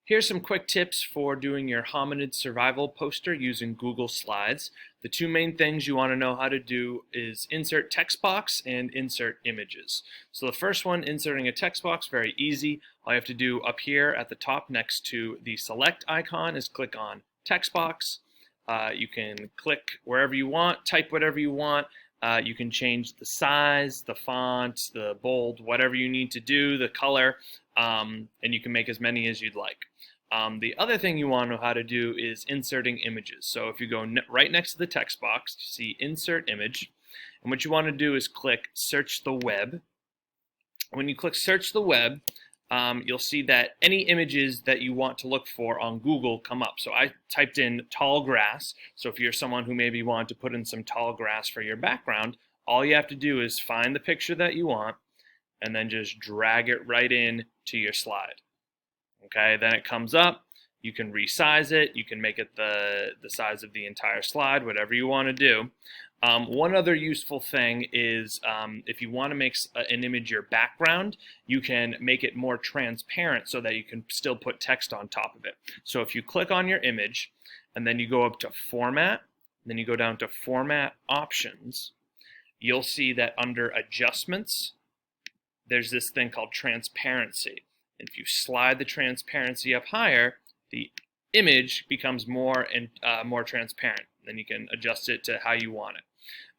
Here's some quick tips for doing your hominid survival poster using Google Slides. The two main things you want to know how to do is insert text box and insert images. So the first one, inserting a text box, very easy. All you have to do up here at the top next to the select icon is click on text box. You can click wherever you want, type whatever you want. You can change the size, the font, the bold, whatever you need to do, the color, and you can make as many as you'd like. The other thing you want to know how to do is inserting images. So if you go right next to the text box, you see Insert Image, and what you want to do is click Search the Web. When you click Search the Web, you'll see that any images that you want to look for on Google come up. So I typed in tall grass. So if you're someone who maybe wanted to put in some tall grass for your background, all you have to do is find the picture that you want and then just drag it right in to your slide. Okay, then it comes up. You can resize it. You can make it the size of the entire slide, whatever you want to do. One other useful thing is if you want to make an image your background, you can make it more transparent so that you can still put text on top of it. So if you click on your image and then you go up to Format, then you go down to Format Options, you'll see that under Adjustments, there's this thing called Transparency. And if you slide the transparency up higher, the image becomes more transparent. Then you can adjust it to how you want it.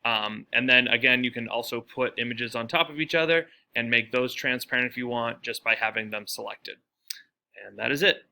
And then again, you can also put images on top of each other and make those transparent if you want, just by having them selected. And that is it.